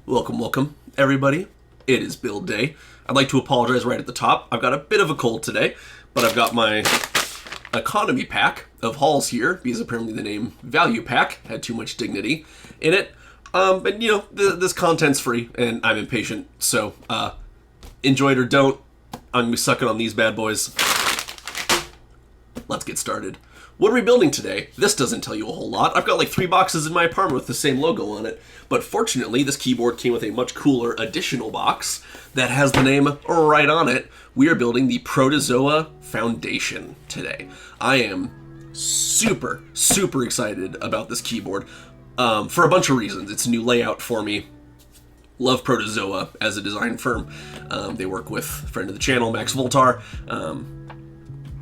Welcome, everybody. It is build day. I'd like to apologize right at the top. I've got a bit of a cold today, but I've got my economy pack of hauls here, because apparently the name Value Pack had too much dignity in it. But, you know, this content's free, and I'm impatient, so enjoy it or don't. I'm going to be sucking on these bad boys. Let's get started. What are we building today? This doesn't tell you a whole lot. I've got like 3 boxes in my apartment with the same logo on it. But fortunately, this keyboard came with a much cooler additional box that has the name right on it. We are building the Protozoa Foundation today. I am super excited about this keyboard for a bunch of reasons. It's a new layout for me. Love Protozoa as a design firm. They work with a friend of the channel, Max Voltar.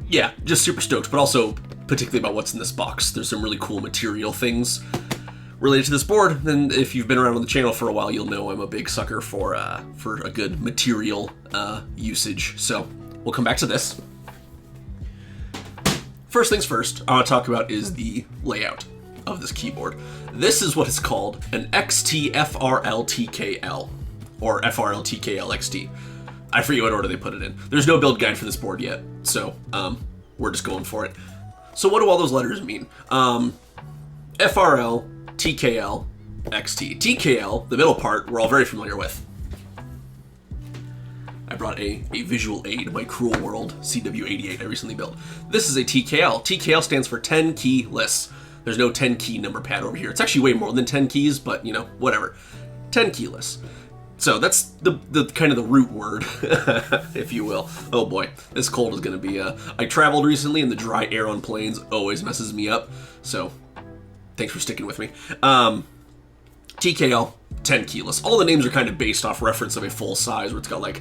Yeah, just super stoked, but also particularly about what's in this box. There's some really cool material things related to this board, and if you've been around on the channel for a while, you'll know I'm a big sucker for a good material usage. So we'll come back to this. First things first, I want to talk about is the layout of this keyboard. This is what is called an XT-FRL-TKL, or FRL-TKL-XT. I forget what order they put it in. There's no build guide for this board yet, so we're just going for it. So what do all those letters mean? FRL, TKL, XT. TKL, the middle part, we're all very familiar with. I brought a visual aid, my Cruel World CW88 I recently built. This is a TKL. TKL stands for 10 key lists. There's no 10 key number pad over here. It's actually way more than 10 keys, but you know, whatever. 10 key lists. So that's the kind of the root word, if you will. Oh boy, this cold is going to be... I traveled recently, and the dry air on planes always messes me up. So thanks for sticking with me. TKL, 10 keyless. All the names are kind of based off reference of a full size, where it's got like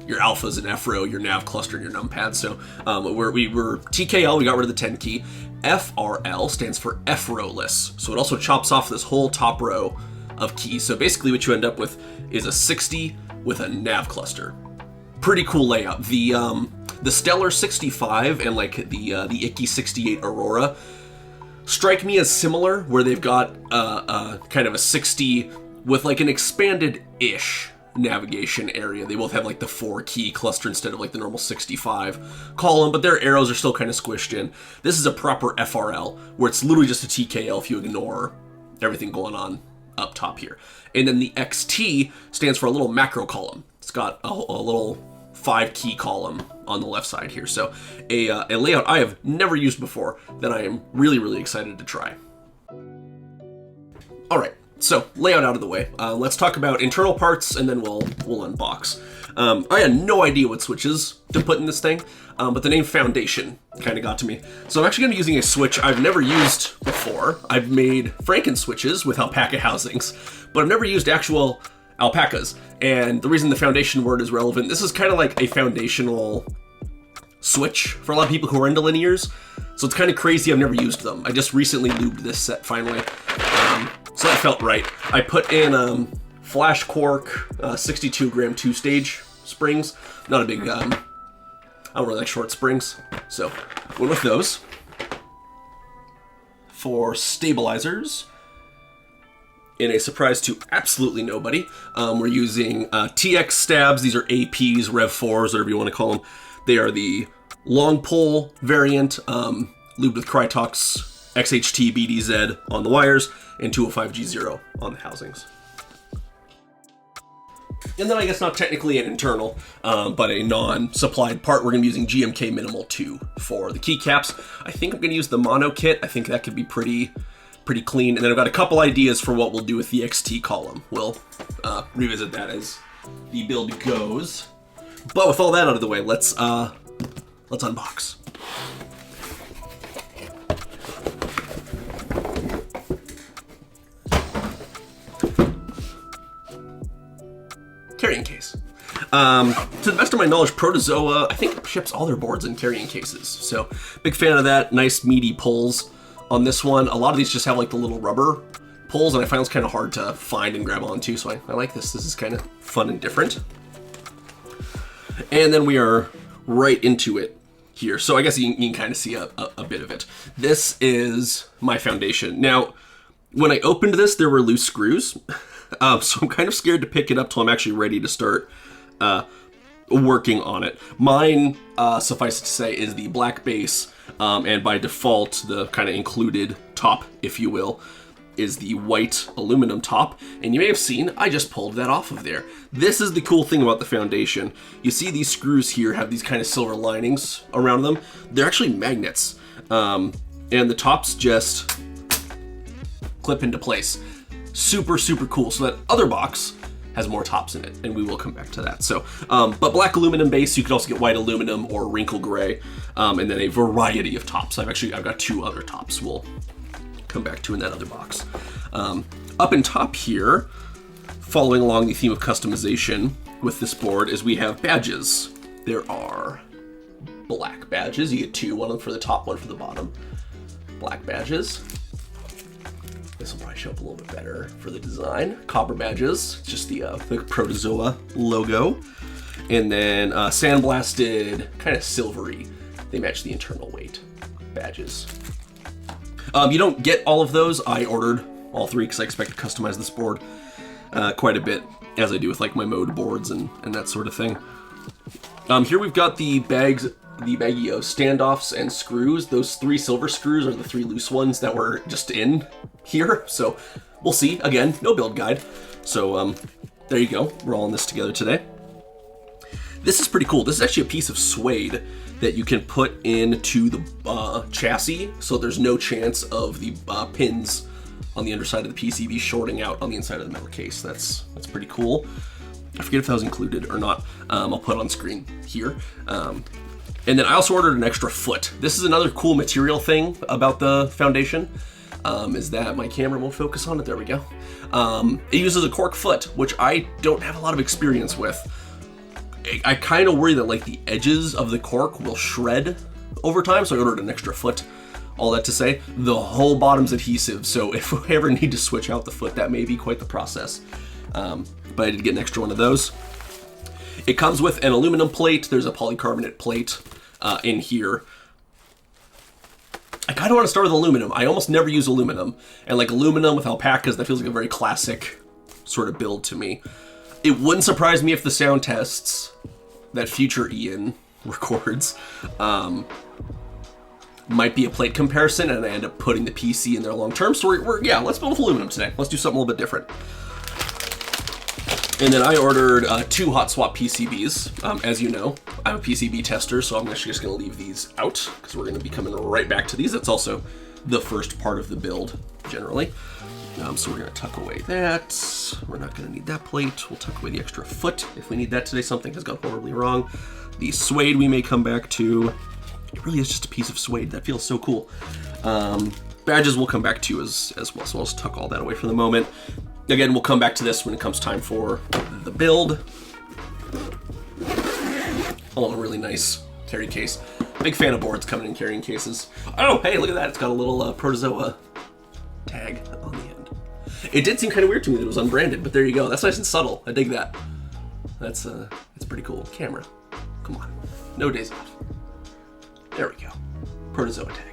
your alphas and FRO, your nav cluster, and your numpad. So we were TKL, we got rid of the 10 key. FRL stands for FRO-less. So it also chops off this whole top row of keys. So basically what you end up with is a 60 with a nav cluster. Pretty cool layout. The Stellar 65 and like the Icky 68 Aurora strike me as similar, where they've got kind of a 60 with like an expanded-ish navigation area. They both have like the 4 key cluster instead of like the normal 65 column, but their arrows are still kind of squished in. This is a proper FRL, where it's literally just a TKL if you ignore everything going on up top here. And then the XT stands for a little macro column. It's got a little 5 key column on the left side here. So a layout I have never used before that I am really excited to try. All right, so layout out of the way. Let's talk about internal parts, and then we'll unbox. I had no idea what switches to put in this thing, but the name Foundation kind of got to me. So I'm actually going to be using a switch I've never used before. I've made Franken switches with alpaca housings, but I've never used actual alpacas. And the reason the Foundation word is relevant, this is kind of like a foundational switch for a lot of people who are into linears. So it's kind of crazy I've never used them. I just recently lubed this set finally. So that felt right. I put in Flash Quark 62 gram 2-stage springs. Not a big, I don't really like short springs. So went with those. For stabilizers, in a surprise to absolutely nobody, we're using TX stabs. These are APs, Rev4s, whatever you want to call them. They are the long pole variant, lubed with Krytox XHT BDZ on the wires, and 205G0 on the housings. And then I guess not technically an internal, but a non-supplied part, we're going to be using GMK Minimal 2 for the keycaps. I think I'm going to use the mono kit. I think that could be pretty clean. And then I've got a couple ideas for what we'll do with the XT column. We'll revisit that as the build goes. But with all that out of the way, let's unbox. Carrying case. To the best of my knowledge, Protozoa, I think, ships all their boards in carrying cases. So, big fan of that. Nice meaty pulls on this one. A lot of these just have like the little rubber pulls, and I find it's kind of hard to find and grab onto, so I like this. This is kind of fun and different. And then we are right into it here. So I guess you can kind of see a bit of it. This is my foundation. Now, when I opened this, there were loose screws. So I'm kind of scared to pick it up till I'm actually ready to start working on it. Mine, suffice it to say, is the black base, and by default, the kind of included top, if you will, is the white aluminum top. And you may have seen, I just pulled that off of there. This is the cool thing about the foundation. You see these screws here have these kind of silver linings around them. They're actually magnets. And the tops just clip into place. Super, super cool. So that other box has more tops in it, and we will come back to that. So, but black aluminum base, you could also get white aluminum or wrinkle gray, and then a variety of tops. I've got 2 other tops we'll come back to in that other box. Up in top here, following along the theme of customization with this board, is we have badges. There are black badges. You get 2, one for the top, one for the bottom. Black badges. This will probably show up a little bit better for the design. Copper badges, just the Protozoa logo. And then sandblasted, kind of silvery. They match the internal weight badges. You don't get all of those. I ordered all 3 because I expect to customize this board quite a bit, as I do with like my mode boards and that sort of thing. Here we've got the baggy standoffs and screws. Those 3 silver screws are the 3 loose ones that were just in here. So we'll see. Again, no build guide. So there you go. We're all in this together today. This is pretty cool. This is actually a piece of suede that you can put into the chassis, so there's no chance of the pins on the underside of the PCB shorting out on the inside of the metal case. That's pretty cool. I forget if that was included or not. I'll put it on screen here. And then I also ordered an extra foot. This is another cool material thing about the foundation, is that my camera won't focus on it. There we go. It uses a cork foot, which I don't have a lot of experience with. I kind of worry that like the edges of the cork will shred over time, so I ordered an extra foot. All that to say, the whole bottom's adhesive, so if we ever need to switch out the foot, that may be quite the process. But I did get an extra one of those. It comes with an aluminum plate. There's a polycarbonate plate in here. I kind of want to start with aluminum. I almost never use aluminum, and like aluminum with alpacas, that feels like a very classic sort of build to me. It wouldn't surprise me if the Soundtests that future Ian records might be a plate comparison, and I end up putting the PC in there long term. So let's build with aluminum today. Let's do something a little bit different. And then I ordered 2 hot swap PCBs. As you know, I'm a PCB tester, so I'm actually just going to leave these out because we're going to be coming right back to these. That's also the first part of the build, generally. So we're going to tuck away that. We're not going to need that plate. We'll tuck away the extra foot if we need that today. Something has gone horribly wrong. The suede we may come back to. It really is just a piece of suede. That feels so cool. Badges we'll come back to as well, so I'll just tuck all that away for the moment. Again, we'll come back to this when it comes time for the build. Oh, a really nice carry case. Big fan of boards coming in carrying cases. Oh, hey, look at that. It's got a little Protozoa tag on the end. It did seem kind of weird to me that it was unbranded, but there you go. That's nice and subtle. I dig that. That's pretty cool. Camera. Come on. No days off. There we go. Protozoa tag.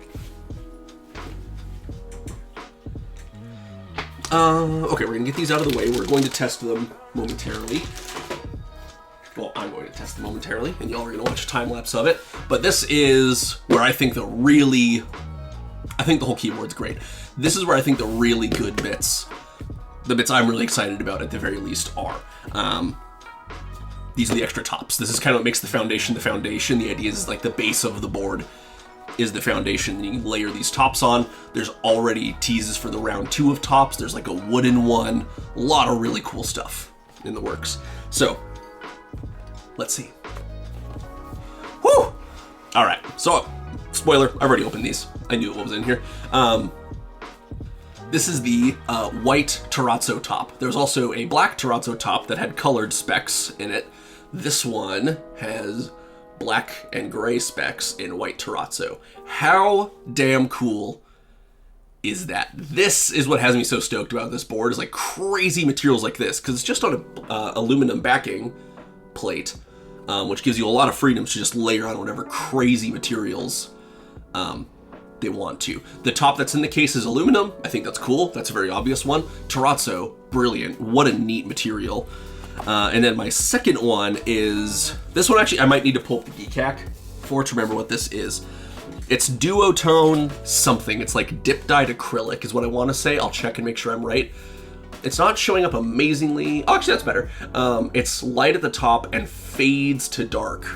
Okay, we're gonna get these out of the way. We're going to test them momentarily. Well, I'm going to test them momentarily, and y'all are gonna watch a time lapse of it. But this is where I think the whole keyboard's great. This is where I think the really good bits, the bits I'm really excited about at the very least, are. These are the extra tops. This is kind of what makes the foundation the foundation. The idea is like the base of the board is the foundation, and you can layer these tops on. There's already teases for the round 2 of tops. There's like a wooden one. A lot of really cool stuff in the works. So, let's see. Whew! All right, so, spoiler, I've already opened these. I knew what was in here. This is the white Terrazzo top. There's also a black Terrazzo top that had colored specs in it. This one has black and gray specs in white Terrazzo. How damn cool is that? This is what has me so stoked about this board, is like crazy materials like this, because it's just on a aluminum backing plate, which gives you a lot of freedom to just layer on whatever crazy materials they want to. The top that's in the case is aluminum. I think that's cool. That's a very obvious one. Terrazzo, brilliant. What a neat material. And then my second one is, this one actually I might need to pull up the Keycaps for to remember what this is. It's duotone something. It's like dip dyed acrylic is what I want to say. I'll check and make sure I'm right. It's not showing up amazingly. Oh, actually, that's better. It's light at the top and fades to dark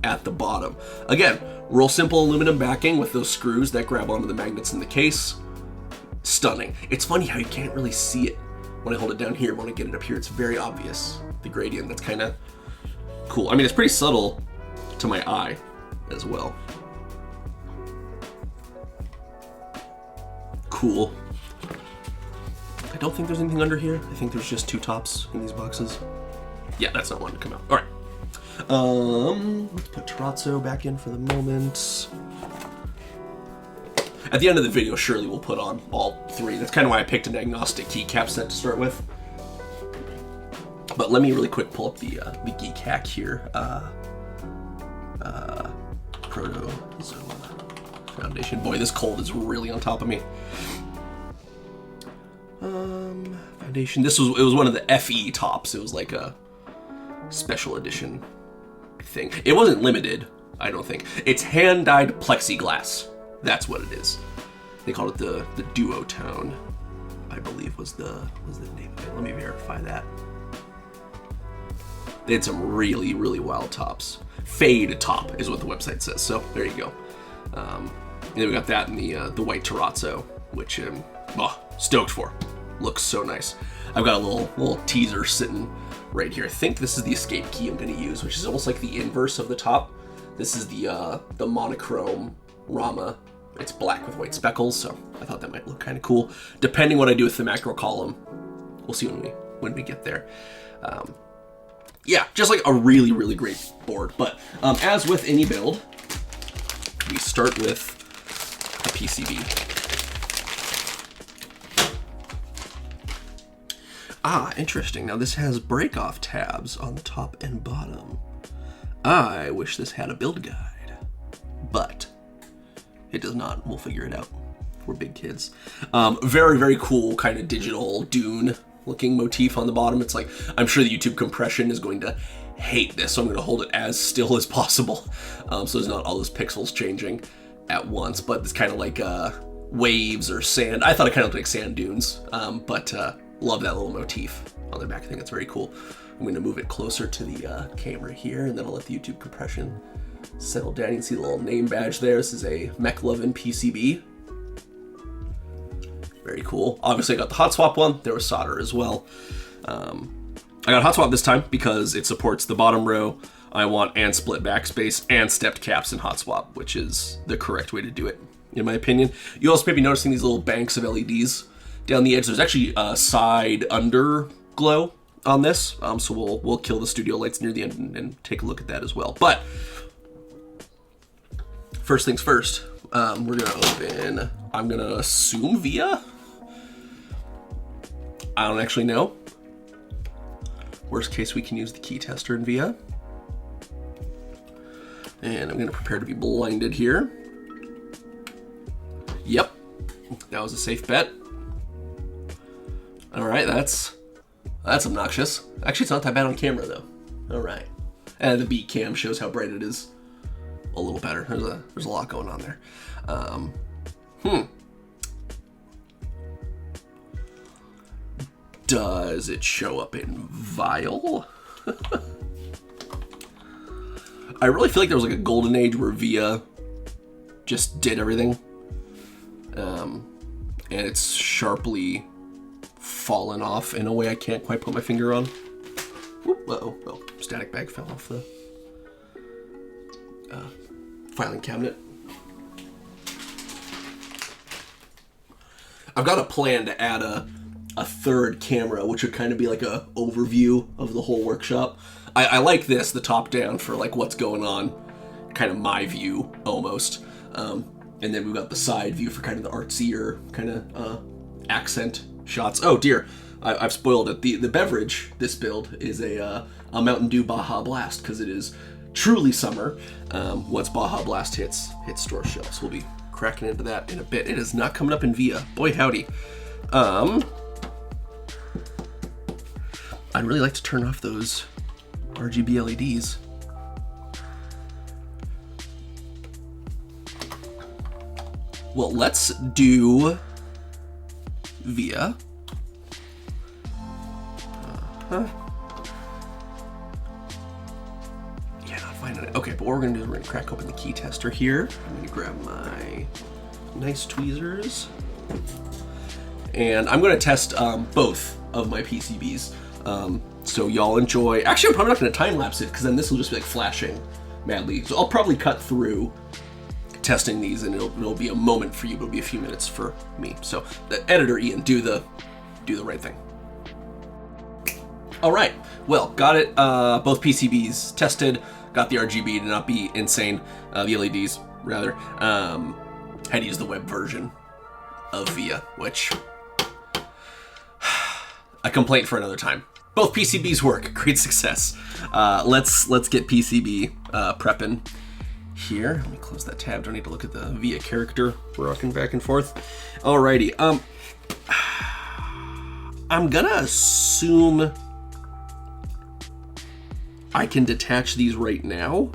at the bottom. Again, real simple aluminum backing with those screws that grab onto the magnets in the case. Stunning. It's funny how you can't really see it when I hold it down here. When I get it up here, it's very obvious. The gradient, that's kind of cool. I mean, it's pretty subtle to my eye as well. Cool. I don't think there's anything under here. I think there's just two tops in these boxes. Yeah, that's not one to come out. All right. Let's put Terrazzo back in for the moment. At the end of the video, surely we'll put on all three. That's kind of why I picked an agnostic Keycaps set to start with. But let me really quick pull up the Keycaps here. Protozoa Foundation. Boy, this cold is really on top of me. Foundation. It was one of the FE tops. It was like a special edition thing. It wasn't limited, I don't think. It's hand-dyed plexiglass. That's what it is. They called it the duotone, I believe was the name of it. Let me verify that. They had some really, really wild tops. Fade top is what the website says. So there you go. And then we got that in the white Terrazzo, which I'm stoked for. Looks so nice. I've got a little teaser sitting right here. I think this is the escape key I'm going to use, which is almost like the inverse of the top. This is the monochrome Rama. It's black with white speckles, so I thought that might look kind of cool. Depending what I do with the macro column, we'll see when we get there. Yeah, just like a really, really great board. But as with any build, we start with a PCB. Interesting. Now this has break-off tabs on the top and bottom. I wish this had a build guide, but it does not. We'll figure it out. We're big kids. Very, very cool kind of digital Dune looking motif on the bottom. It's like, I'm sure the YouTube compression is going to hate this, so I'm going to hold it as still as possible. So there's not all those pixels changing at once, but it's kind of like waves or sand. I thought it kind of looked like sand dunes, but love that little motif on the back. I think it's very cool. I'm going to move it closer to the camera here, and then I'll let the YouTube compression settle down. You can see the little name badge there. This is a McLovin PCB. Very cool. Obviously, I got the hot swap one. There was solder as well. I got hot swap this time because it supports the bottom row I want and split backspace and stepped caps in hot swap, which is the correct way to do it, in my opinion. You also may be noticing these little banks of LEDs down the edge. There's actually a side underglow on this, so we'll kill the studio lights near the end and take a look at that as well. But first things first, we're gonna open, I'm gonna assume via. I don't actually know. Worst case, we can use the key tester in via. And I'm gonna prepare to be blinded here. Yep, that was a safe bet. All right, that's obnoxious. Actually, it's not that bad on camera though. All right, and the beat cam shows how bright it is. A little better. There's a lot going on there. Does it show up in vial? I really feel like there was like a golden age where Via just did everything, and it's sharply fallen off in a way I can't quite put my finger on. Uh-oh, static bag fell off the filing cabinet. I've got a plan to add a third camera, which would kind of be like a overview of the whole workshop. I like this, the top down, for like what's going on, kind of my view almost. And then we've got the side view for kind of the artsier kind of accent shots. Oh dear, I've spoiled it. The beverage, this build, is a Mountain Dew Baja Blast, because it is truly summer. Once Baja Blast hits store shelves, we'll be cracking into that in a bit. It is not coming up in VIA. Boy, howdy. I'd really like to turn off those RGB LEDs. Well, let's do VIA. Yeah, not finding it. Okay, but what we're gonna do is we're gonna crack open the key tester here. I'm gonna grab my nice tweezers. And I'm gonna test both of my PCBs. So y'all enjoy. Actually, I'm probably not gonna time lapse it because then this will just be like flashing madly. So I'll probably cut through testing these and it'll be a moment for you, but it'll be a few minutes for me. So the editor Ian, do the right thing. All right, well, got it. Both PCBs tested, got the RGB to not be insane, the LEDs rather. Had to use the web version of VIA, which a complaint for another time. Both PCBs work, great success. Let's get PCB prepping here. Let me close that tab. Don't need to look at the VIA character rocking back and forth. Alrighty, I'm gonna assume I can detach these right now.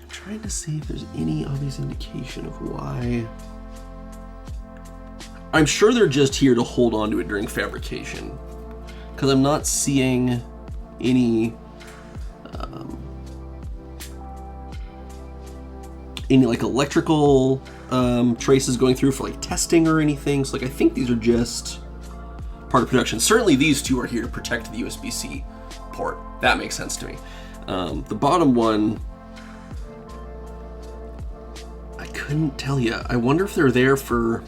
I'm trying to see if there's any obvious indication of why. I'm sure they're just here to hold on to it during fabrication, because I'm not seeing any like electrical traces going through for like testing or anything. So like I think these are just part of production. Certainly these two are here to protect the USB-C port. That makes sense to me. The bottom one, I couldn't tell you. I wonder if they're there for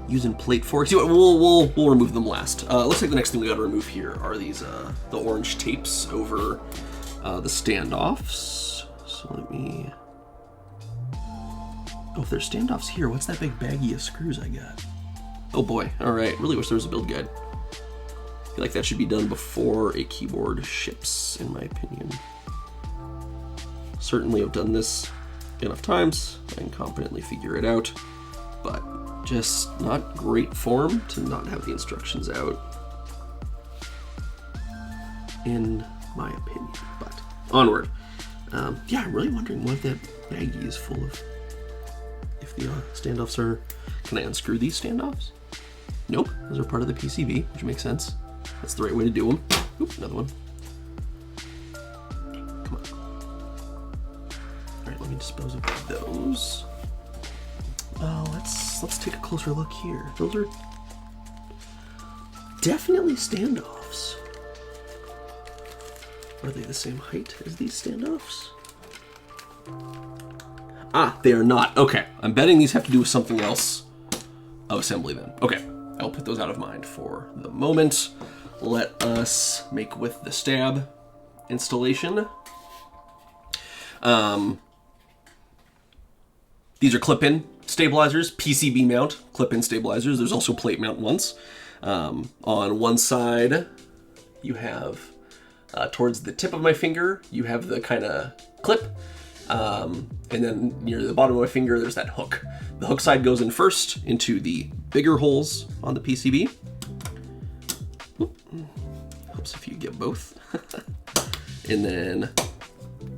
using plate forks. We'll remove them last. Looks like the next thing we got to remove here are these the orange tapes over the standoffs. So let me. Oh, if there's standoffs here, what's that big baggie of screws I got? Oh boy. All right. Really wish there was a build guide. I feel like that should be done before a keyboard ships, in my opinion. Certainly, I've done this enough times. I can competently figure it out, but just not great form to not have the instructions out, in my opinion. But onward. Yeah, I'm really wondering what that baggie is full of. If the standoffs are... Can I unscrew these standoffs? Nope, those are part of the PCB, which makes sense. That's the right way to do them. Oop, another one. Come on. All right, let me dispose of those. Oh, let's take a closer look here. Those are definitely standoffs. Are they the same height as these standoffs? Ah, they are not. Okay, I'm betting these have to do with something else of assembly then. Okay, I'll put those out of mind for the moment. Let us make with the stab installation. These are clip-in stabilizers, PCB mount clip-in stabilizers. There's also plate mount ones. On one side, you have, towards the tip of my finger, you have the kind of clip. And then near the bottom of my finger, there's that hook. The hook side goes in first into the bigger holes on the PCB. Oop. Helps if you get both. And then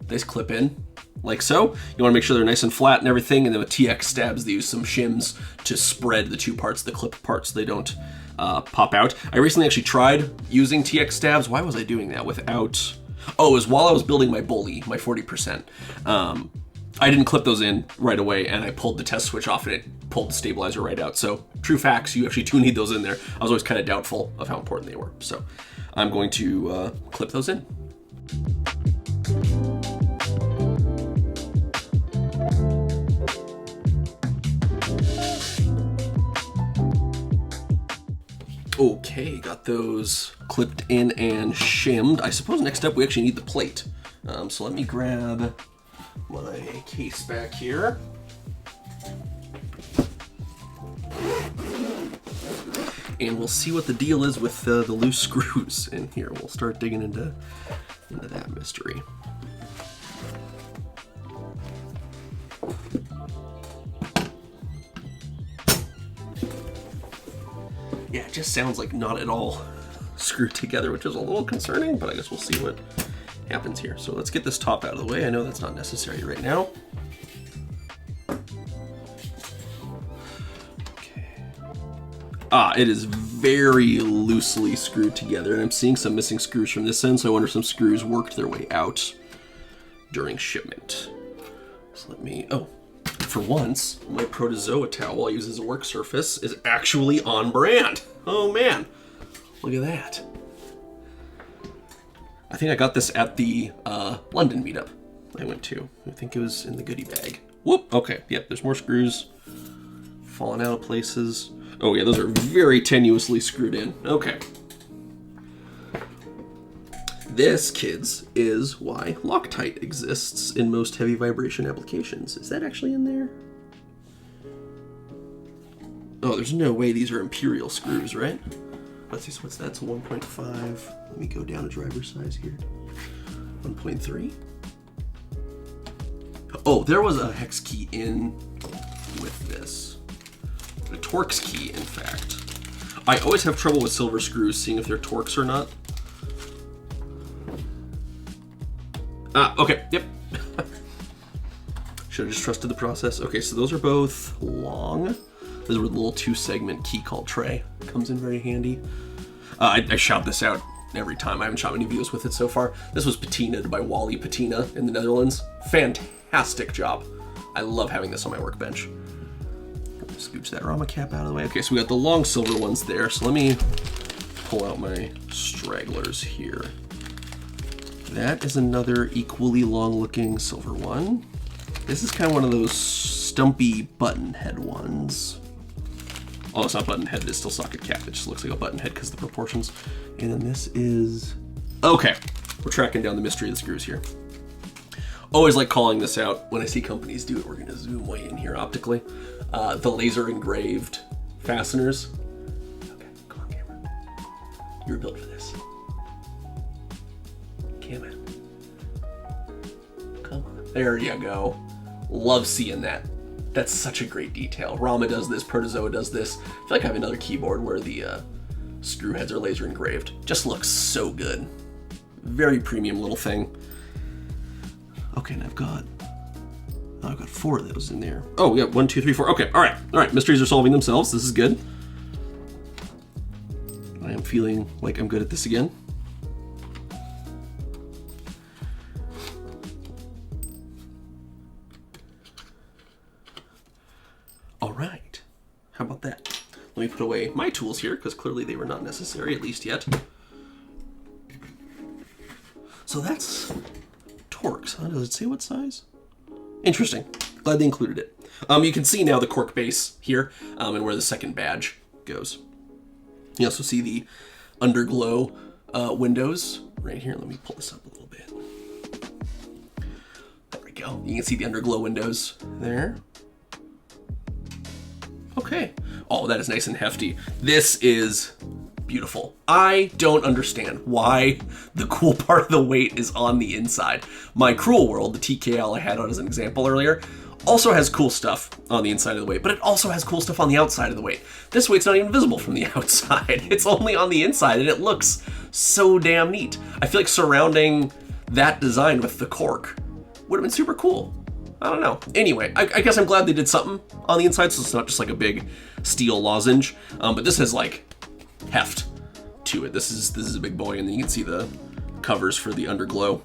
this clip in like so. You want to make sure they're nice and flat and everything. And then with TX stabs, they use some shims to spread the two parts, the clip parts, so they don't pop out. I recently actually tried using TX stabs. Why was I doing that without... Oh, it was while I was building my bully, my 40%. I didn't clip those in right away, and I pulled the test switch off, and it pulled the stabilizer right out. So, true facts, you actually do need those in there. I was always kind of doubtful of how important they were. So, I'm going to clip those in. Okay, got those clipped in and shimmed. I suppose next up we actually need the plate. So let me grab my case back here. And we'll see what the deal is with the loose screws in here. We'll start digging into that mystery. Yeah, it just sounds like not at all screwed together, which is a little concerning, but I guess we'll see what happens here. So let's get this top out of the way. I know that's not necessary right now. Okay. It is very loosely screwed together, and I'm seeing some missing screws from this end, so I wonder if some screws worked their way out during shipment. So let me, for once, my Protozoa towel I use as a work surface is actually on brand. Oh man, look at that. I think I got this at the London meetup I went to. I think it was in the goodie bag. Whoop, okay, yep, there's more screws falling out of places. Oh yeah, those are very tenuously screwed in. Okay. This, kids, is why Loctite exists in most heavy vibration applications. Is that actually in there? Oh, there's no way these are imperial screws, right? Let's see, so what's that? It's 1.5. Let me go down a driver size here. 1.3. Oh, there was a hex key in with this. A Torx key, in fact. I always have trouble with silver screws, seeing if they're Torx or not. Okay, yep. Should have just trusted the process. Okay, so those are both long. Those are a little 2-segment key called tray. Comes in very handy. I shout this out every time. I haven't shot many videos with it so far. This was patinaed by Wally Patina in the Netherlands. Fantastic job. I love having this on my workbench. Scooch that Rama cap out of the way. Okay, so we got the long silver ones there. So let me pull out my stragglers here. That is another equally long-looking silver one. This is kind of one of those stumpy button head ones. Oh, it's not button head, it's still socket cap. It just looks like a button head because of the proportions. And then this is... Okay, we're tracking down the mystery of the screws here. Always like calling this out when I see companies do it. We're gonna zoom way in here optically. The laser engraved fasteners. Okay, come on, camera. You were built for this. Come on. There you go. Love seeing that. That's such a great detail. Rama does this, Protozoa does this. I feel like I have another keyboard where the screw heads are laser engraved. Just looks so good. Very premium little thing. Okay, and I've got 4 of those in there. Oh, yeah, 1, 2, 3, 4. Okay, all right. Mysteries are solving themselves. This is good. I am feeling like I'm good at this again. All right, how about that? Let me put away my tools here, because clearly they were not necessary, at least yet. So that's Torx, huh? Does it say what size? Interesting. Glad they included it. You can see now the cork base here, and where the second badge goes. You also see the underglow windows right here. Let me pull this up a little bit. There we go. You can see the underglow windows there. Okay. Oh, that is nice and hefty. This is beautiful. I don't understand why the cool part of the weight is on the inside. My Cruel World, the TKL I had on as an example earlier, also has cool stuff on the inside of the weight, but it also has cool stuff on the outside of the weight. This weight's not even visible from the outside. It's only on the inside, and it looks so damn neat. I feel like surrounding that design with the cork would have been super cool. I don't know. Anyway, I guess I'm glad they did something on the inside, so it's not just like a big steel lozenge. But this has like heft to it. This is a big boy, and then you can see the covers for the underglow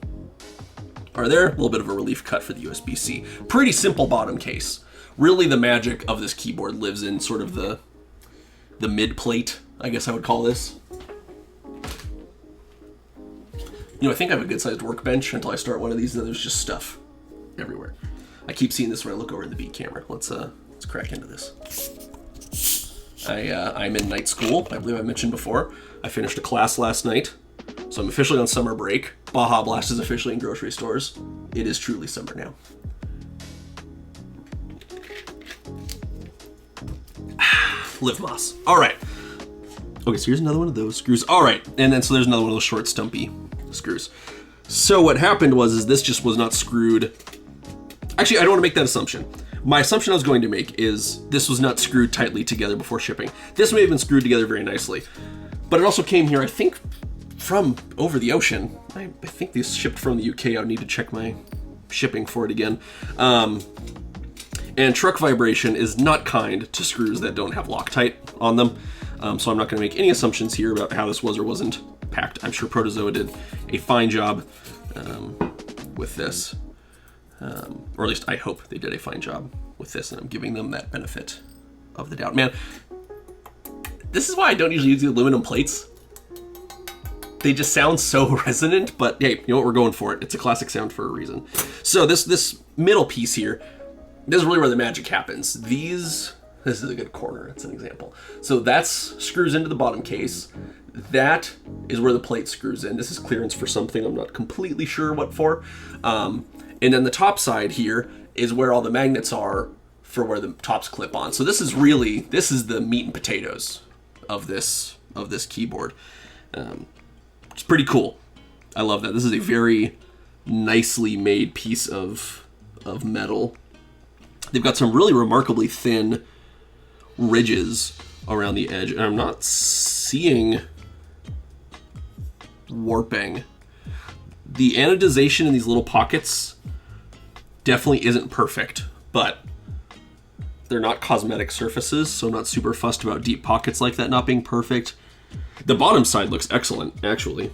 are there. A little bit of a relief cut for the USB-C. Pretty simple bottom case. Really, the magic of this keyboard lives in sort of the mid plate, I guess I would call this. You know, I think I have a good sized workbench until I start one of these, and then there's just stuff everywhere. I keep seeing this when I look over in the beat camera. Let's crack into this. I'm in night school. I believe I mentioned before. I finished a class last night, so I'm officially on summer break. Baja Blast is officially in grocery stores. It is truly summer now. Live Moss. All right. Okay, so here's another one of those screws. All right, and then so there's another one of those short, stumpy screws. So what happened was this just was not screwed. Actually, I don't want to make that assumption. My assumption I was going to make is this was not screwed tightly together before shipping. This may have been screwed together very nicely, but it also came here, I think, from over the ocean. I think these shipped from the UK. I would need to check my shipping for it again. And truck vibration is not kind to screws that don't have Loctite on them. So I'm not going to make any assumptions here about how this was or wasn't packed. I'm sure Protozoa did a fine job with this. Or at least I hope they did a fine job with this, and I'm giving them that benefit of the doubt. Man, this is why I don't usually use the aluminum plates. They just sound so resonant, but hey, you know what, we're going for it. It's a classic sound for a reason. So this middle piece here, this is really where the magic happens. This is a good corner, it's an example. So that's screws into the bottom case. That is where the plate screws in. This is clearance for something, I'm not completely sure what for. And then the top side here is where all the magnets are for where the tops clip on. So this is the meat and potatoes of this keyboard. It's pretty cool. I love that. This is a very nicely made piece of metal. They've got some really remarkably thin ridges around the edge, and I'm not seeing warping. The anodization in these little pockets definitely isn't perfect, but they're not cosmetic surfaces, so I'm not super fussed about deep pockets like that not being perfect. The bottom side looks excellent, actually.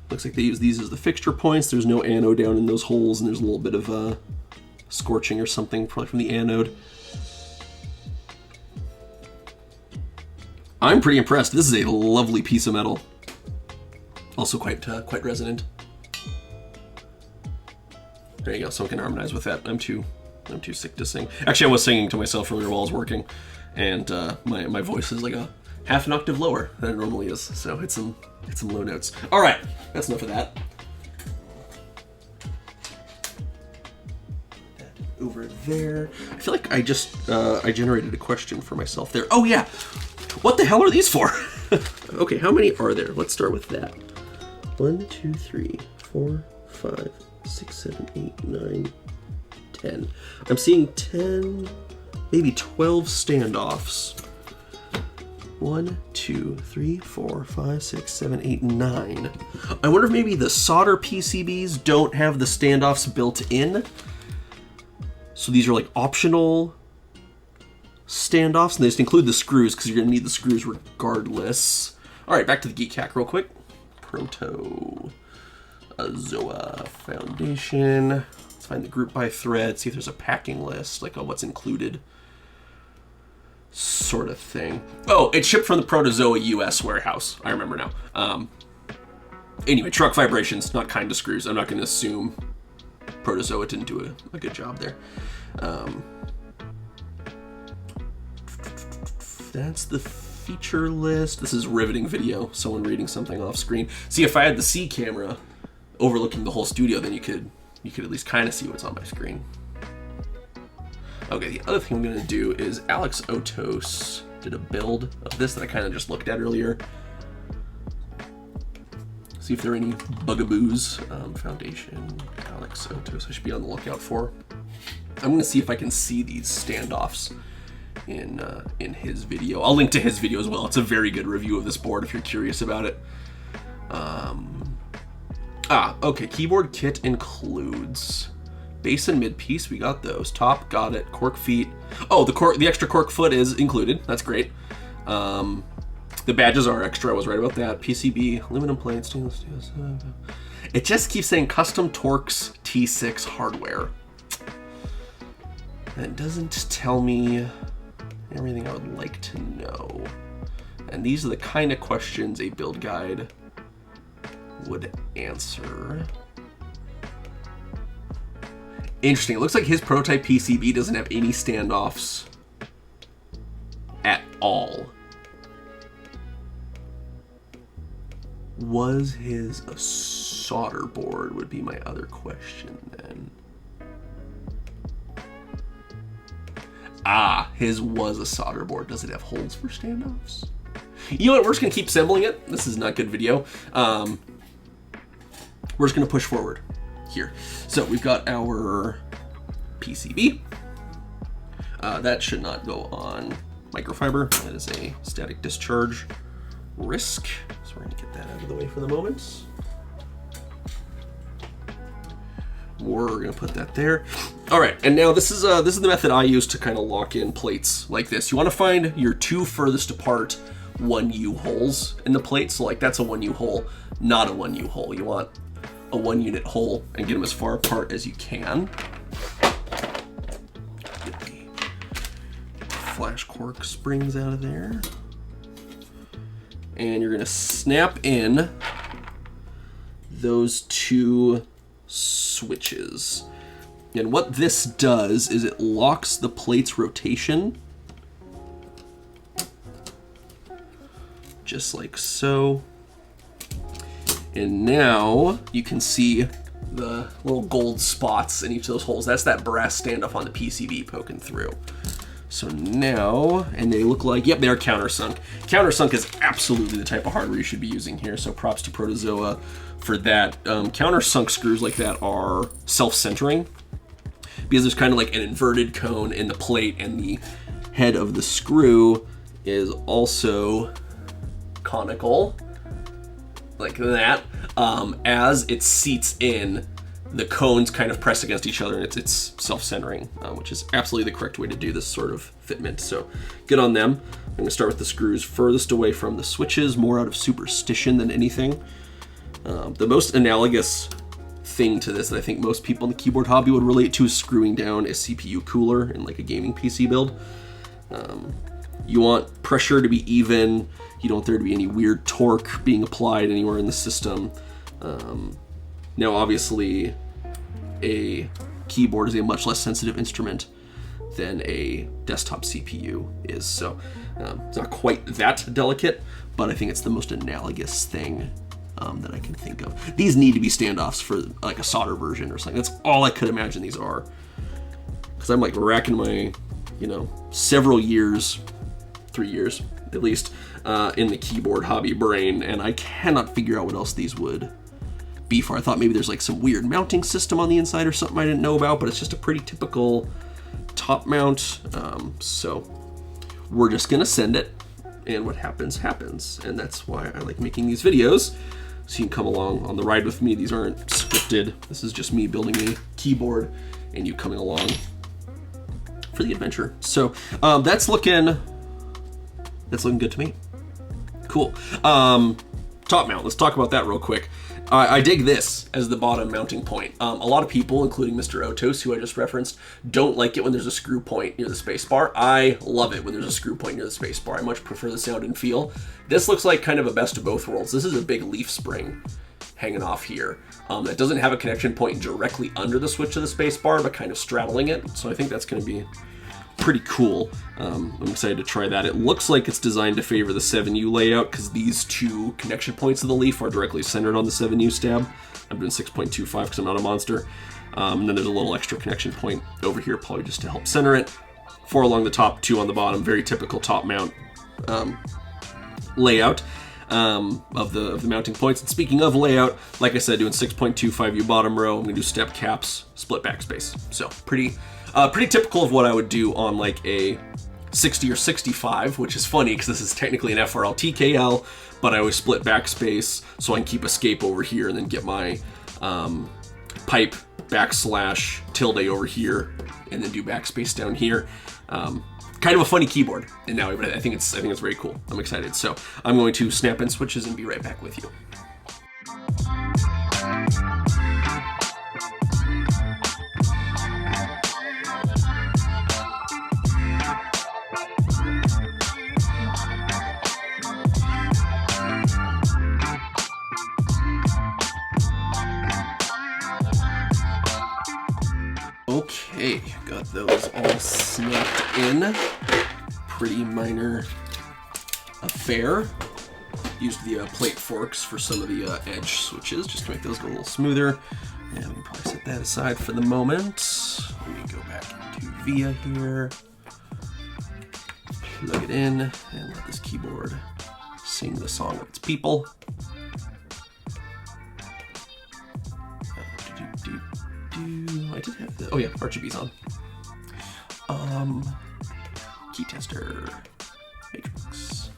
Looks like they use these as the fixture points. There's no anode down in those holes, and there's a little bit of scorching or something, probably from the anode. I'm pretty impressed. This is a lovely piece of metal. Also quite resonant. There you go. Someone can harmonize with that. I'm too sick to sing. Actually, I was singing to myself earlier while I was working, and my voice is like a half an octave lower than it normally is. So hit some low notes. All right, that's enough of that. That over there. I feel like I just I generated a question for myself there. Oh yeah, what the hell are these for? Okay, how many are there? Let's start with that. 1, 2, 3, 4, 5, 6, 7, 8, 9, 10. I'm seeing 10, maybe 12 standoffs. 1, 2, 3, 4, 5, 6, 7, 8, 9. I wonder if maybe the solder PCBs don't have the standoffs built in. So these are like optional standoffs, and they just include the screws because you're going to need the screws regardless. All right, back to the geek hack real quick. Protozoa Foundation. Let's find the group by thread, see if there's a packing list, like what's included sort of thing. Oh, it shipped from the Protozoa US warehouse. I remember now. Anyway, truck vibrations, not kind to screws. I'm not going to assume Protozoa didn't do a good job there. That's the feature list. This is riveting video, someone reading something off screen. See, if I had the C camera overlooking the whole studio, then you could at least kind of see what's on my screen. Okay, the other thing I'm going to do is Alex Otos did a build of this that I kind of just looked at earlier. See if there are any bugaboos. Foundation, Alex Otos, I should be on the lookout for. I'm going to see if I can see these standoffs in his video. I'll link to his video as well. It's a very good review of this board if you're curious about it. Okay, keyboard kit includes base and mid piece. We got those. Top, got it. Cork feet. Oh, the extra cork foot is included. That's great. The badges are extra. I was right about that. PCB, aluminum plates, stainless steel. It just keeps saying custom Torx T6 hardware. That doesn't tell me everything I would like to know. And these are the kind of questions a build guide would answer. Interesting. It looks like his prototype PCB doesn't have any standoffs at all. Was his a solder board would be my other question then. His was a solder board. Does it have holes for standoffs? You know what? We're just going to keep assembling it. This is not good video. We're just going to push forward. here. So we've got our PCB. That should not go on microfiber. That is a static discharge risk. So we're going to get that out of the way for the moment. We're going to put that there. All right, and now this is the method I use to kind of lock in plates like this. You want to find your 2 furthest apart 1U holes in the plate. So like that's a 1U hole, not a 1U hole. You want a 1 unit hole and get them as far apart as you can. Get the flash cork springs out of there. And you're going to snap in those 2 switches. And what this does is it locks the plate's rotation. Just like so. And now you can see the little gold spots in each of those holes. That's that brass standoff on the PCB poking through. So now, and they look like, yep, they're countersunk. Countersunk is absolutely the type of hardware you should be using here, so props to Protozoa for that. Countersunk screws like that are self-centering because there's kind of like an inverted cone in the plate, and the head of the screw is also conical, like that. As it seats in, the cones kind of press against each other, and it's self-centering, which is absolutely the correct way to do this sort of fitment. So good on them. I'm going to start with the screws furthest away from the switches, more out of superstition than anything. The most analogous thing to this that I think most people in the keyboard hobby would relate to is screwing down a CPU cooler in like a gaming PC build. You want pressure to be even. You don't want there to be any weird torque being applied anywhere in the system. Now, obviously, a keyboard is a much less sensitive instrument than a desktop CPU is, so it's not quite that delicate, but I think it's the most analogous thing that I can think of. These need to be standoffs for like a solder version or something. That's all I could imagine these are, because I'm like racking my, several years, 3 years at least, in the keyboard hobby brain, and I cannot figure out what else these would be for. I thought maybe there's like some weird mounting system on the inside or something I didn't know about, but it's just a pretty typical top mount. So we're just gonna send it, and what happens happens, and that's why I like making these videos, so you can come along on the ride with me. These aren't scripted. This is just me building a keyboard and you coming along for the adventure. So that's looking good to me. Cool. Top mount, let's talk about that real quick. I dig this as the bottom mounting point. A lot of people, including Mr. Otos, who I just referenced, don't like it when there's a screw point near the spacebar. I love it when there's a screw point near the spacebar. I much prefer the sound and feel. This looks like kind of a best of both worlds. This is a big leaf spring hanging off here that doesn't have a connection point directly under the switch of the spacebar, but kind of straddling it. So I think that's going to be pretty cool. I'm excited to try that. It looks like it's designed to favor the 7U layout because these 2 connection points of the leaf are directly centered on the 7U stab. I'm doing 6.25 because I'm not a monster. And then there's a little extra connection point over here, probably just to help center it. 4 along the top, 2 on the bottom. Very typical top mount layout of the mounting points. And speaking of layout, like I said, doing 6.25U bottom row. I'm gonna do step caps, split backspace. So pretty typical of what I would do on like a 60 or 65, which is funny because this is technically an FRL TKL, but I always split backspace so I can keep escape over here and then get my pipe backslash tilde over here and then do backspace down here. Kind of a funny keyboard in that way, but I think it's very cool. I'm excited. So I'm going to snap in switches and be right back with you. Okay, got those all snapped in. Pretty minor affair. Used the plate forks for some of the edge switches just to make those go a little smoother. And we can probably set that aside for the moment. Let me go back into VIA here. Plug it in and let this keyboard sing the song of its people. I did have the, oh yeah, RGB's on. Key tester, matrix.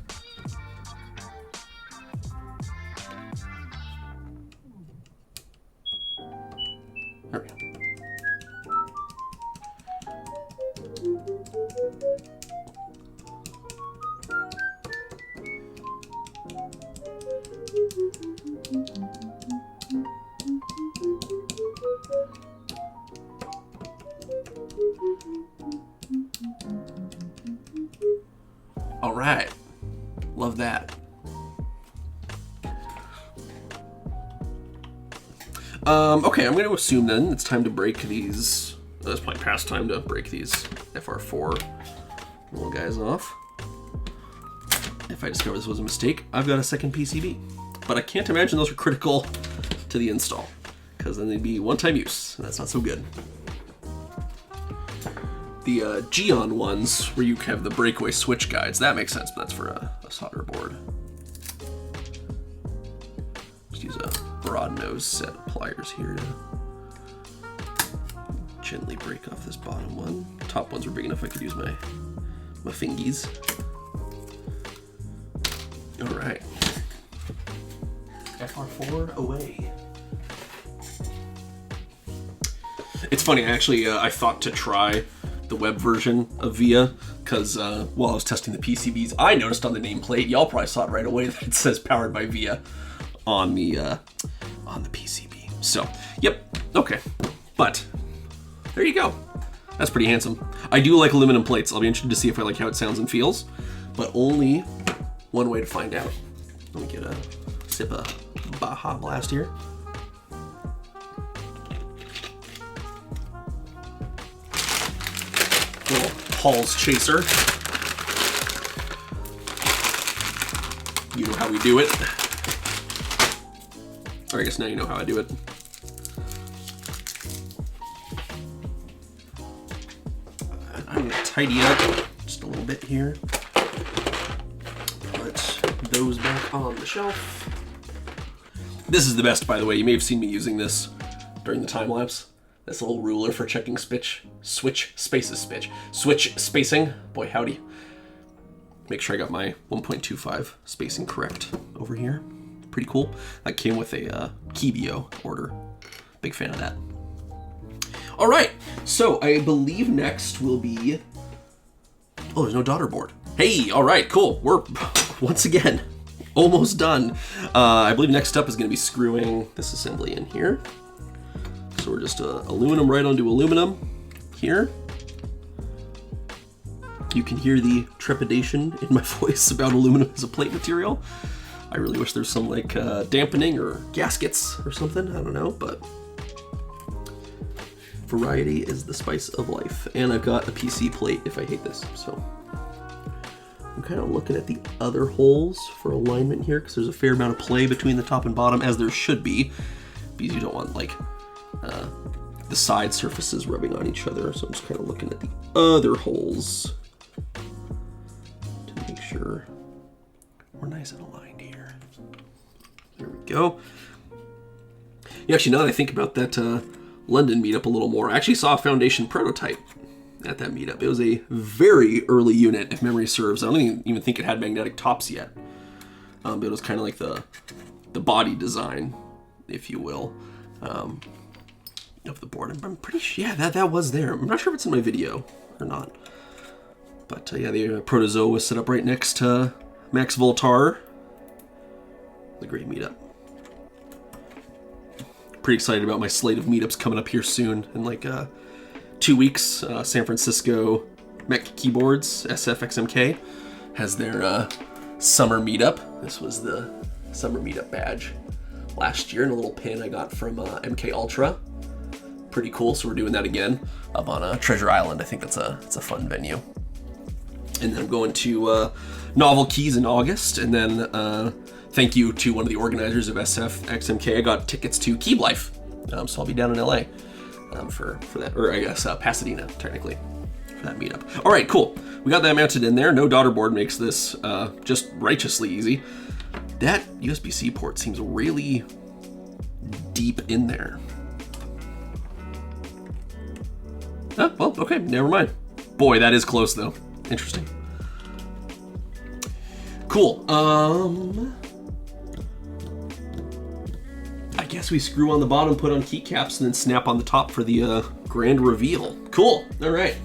There we go. All right, love that. Okay, I'm going to assume then it's time to break these. It's probably past time to break these FR4 little guys off. If I discover this was a mistake, I've got a second PCB. But I can't imagine those are critical to the install, because then they'd be one-time use, and that's not so good. The Geon ones, where you have the breakaway switch guides, that makes sense, but that's for a solder board. Just use a broad nose set of pliers here to gently break off this bottom one. Top ones were big enough I could use my fingies. All right, FR4 away. It's funny, actually, I thought to try the web version of VIA, because while I was testing the PCBs, I noticed on the nameplate, y'all probably saw it right away, that it says powered by VIA on the PCB. So, yep, okay, but there you go. That's pretty handsome. I do like aluminum plates. I'll be interested to see if I like how it sounds and feels, but only one way to find out. Let me get a sip of Baja Blast here. Little Paul's Chaser. You know how we do it. Or I guess now you know how I do it. I'm gonna tidy up just a little bit here. Put those back on the shelf. This is the best, by the way. You may have seen me using this during the time lapse. This little ruler for checking switch spacing. Boy, howdy. Make sure I got my 1.25 spacing correct over here. Pretty cool. That came with a Keybio order. Big fan of that. All right, so I believe next will be, oh, there's no daughter board. Hey, all right, cool. We're, once again, almost done. I believe next up is gonna be screwing this assembly in here. So we're just aluminum right onto aluminum here. You can hear the trepidation in my voice about aluminum as a plate material. I really wish there's some like dampening or gaskets or something, I don't know, but variety is the spice of life. And I've got a PC plate if I hate this, so. I'm kind of looking at the other holes for alignment here, because there's a fair amount of play between the top and bottom, as there should be, because you don't want like the side surfaces rubbing on each other. So I'm just kind of looking at the other holes to make sure we're nice and aligned here. There we go. Yeah, actually, now that I think about that London meetup a little more, I actually saw a Foundation prototype at that meetup. It was a very early unit, if memory serves. I don't even think it had magnetic tops yet. But it was kind of like the body design, if you will, of the board. I'm pretty sure, yeah, that was there. I'm not sure if it's in my video or not. But yeah, the Protozoa was set up right next to Max Voltar. The great meetup. Pretty excited about my slate of meetups coming up here soon in like 2 weeks. San Francisco Mech Keyboards, SFXMK, has their summer meetup. This was the summer meetup badge last year, and a little pin I got from MK Ultra. Pretty cool, so we're doing that again up on Treasure Island. I think it's a fun venue. And then I'm going to Novel Keys in August, and then thank you to one of the organizers of SFXMK. I got tickets to Key Life, so I'll be down in LA for that, or I guess Pasadena, technically, for that meetup. All right, cool. We got that mounted in there. No daughter board makes this just righteously easy. That USB-C port seems really deep in there. Oh, well, okay, never mind. Boy, that is close though. Interesting. Cool. I guess we screw on the bottom, put on keycaps, and then snap on the top for the grand reveal. Cool. All right.